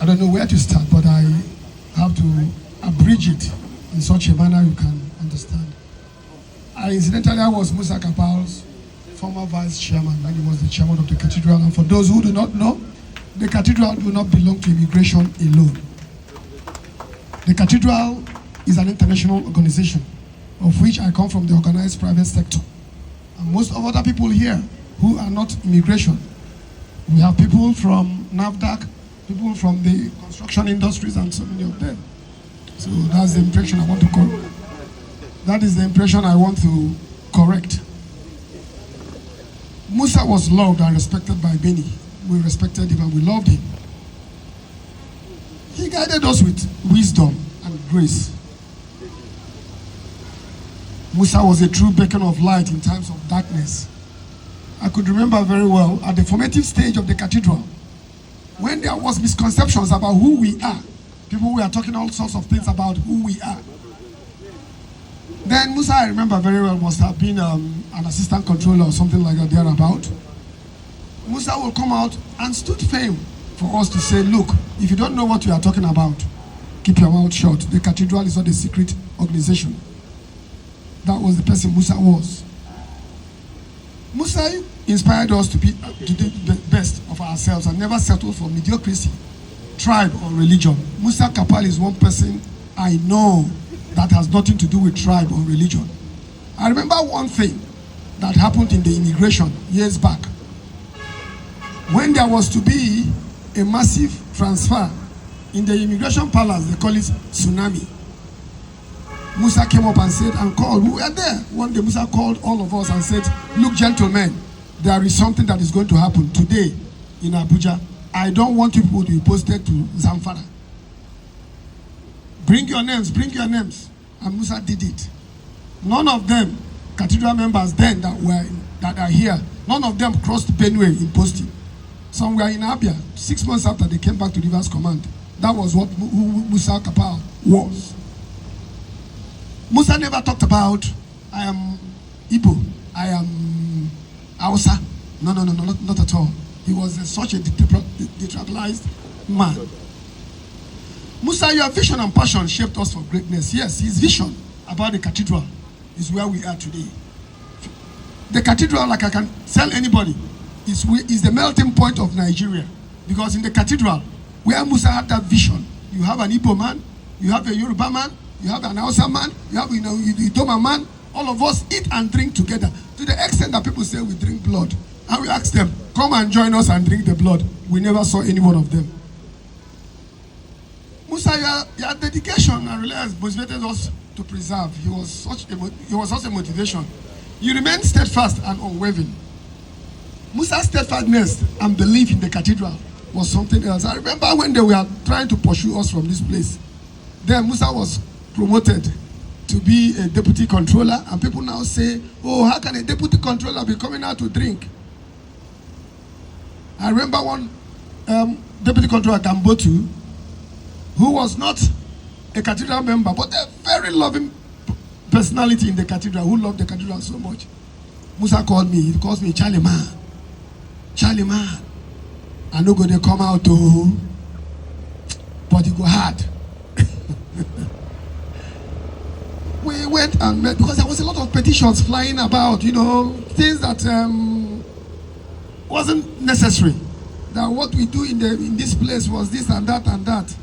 I don't know where to start, but I have to abridge it in such a manner you can understand. Incidentally, I was Musa Kapal's former vice chairman when he was the chairman of the cathedral. And for those who do not know, the cathedral do not belong to immigration alone. The cathedral is an international organization, of which I come from the organized private sector. And most of other people here who are not immigration. We have people from NAFDAC, people from the construction industries, and so many of them. So that's the impression I want to correct. That is the impression I want to correct. Musa was loved and respected by many. We respected him and we loved him. He guided us with wisdom and grace. Musa was a true beacon of light in times of darkness. I could remember very well at the formative stage of the cathedral, when there was misconceptions about who we are. People were talking all sorts of things about who we are. Then Musa, I remember very well, must have been an assistant controller or something like that thereabout. Musa will come out and stood firm for us to say, look, if you don't know what you are talking about, keep your mouth shut. The cathedral is not a secret organization. That was the person Musa was. Musa inspired us to do the best of ourselves and never settle for mediocrity, tribe, or religion. Musa Kapal is one person I know that has nothing to do with tribe or religion. I remember one thing that happened in the immigration years back. When there was to be a massive transfer in the immigration palace, they call it tsunami. Musa came up and said, and called, we were there. One day Musa called all of us and said, look, gentlemen, there is something that is going to happen today in Abuja. I don't want you people to be posted to Zamfara. Bring your names, bring your names. And Musa did it. None of them, cathedral members then that are here, none of them crossed Benue in posting. Some were in Abia. 6 months after they came back to Rivers Command. That was what Musa Kapal was. Musa never talked about, I am Igbo, I am Hausa. No, not at all. He was such a detribalized man. Musa, your vision and passion shaped us for greatness. Yes, his vision about the cathedral is where we are today. The cathedral, like I can tell anybody, is the melting point of Nigeria. Because in the cathedral, where Musa had that vision, you have an Igbo man, you have a Yoruba man, you have an Hausa man, you have Idoma man. All of us eat and drink together. To the extent that people say we drink blood. And we ask them, come and join us and drink the blood. We never saw any one of them. Musa, your dedication and reliance motivated us to preserve. He was such a motivation. You remained steadfast and unwavering. Musa's steadfastness and belief in the cathedral was something else. I remember when they were trying to pursue us from this place. Then Musa was promoted to be a deputy controller, and people now say, oh, how can a deputy controller be coming out to drink? I remember one deputy controller, Gambotu, who was not a cathedral member, but a very loving personality in the cathedral, who loved the cathedral so much. Musa called me. He calls me Charlie man. Charlie man. I know go they come out to, but it go hard. We went and met because there was a lot of petitions flying about, things that wasn't necessary. That what we do in this place was this and that and that.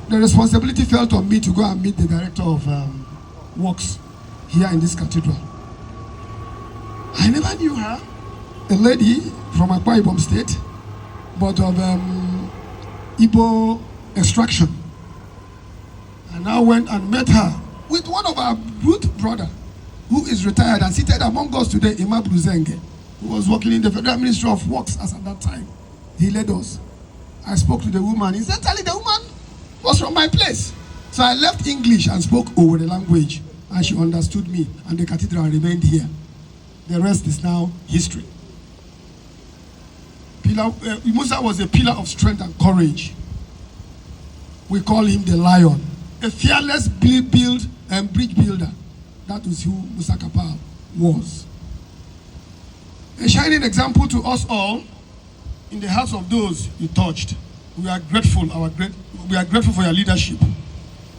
The responsibility fell on me to go and meet the director of works here in this cathedral. I never knew her, a lady from Akwa Ibom State, but of Igbo extraction. And I went and met her with one of our root brother, who is retired and seated among us today, Imam Bruzenge, who was working in the Federal Ministry of Works as at that time. He led us. I spoke to the woman. Incidentally, the woman was from my place. So I left English and spoke over the language, and she understood me, and the cathedral remained here. The rest is now history. Musa was a pillar of strength and courage. We call him the lion. A fearless bridge builder. That was who Musa Kapal was. A shining example to us all in the hearts of those he touched. We are grateful. We are grateful for your leadership.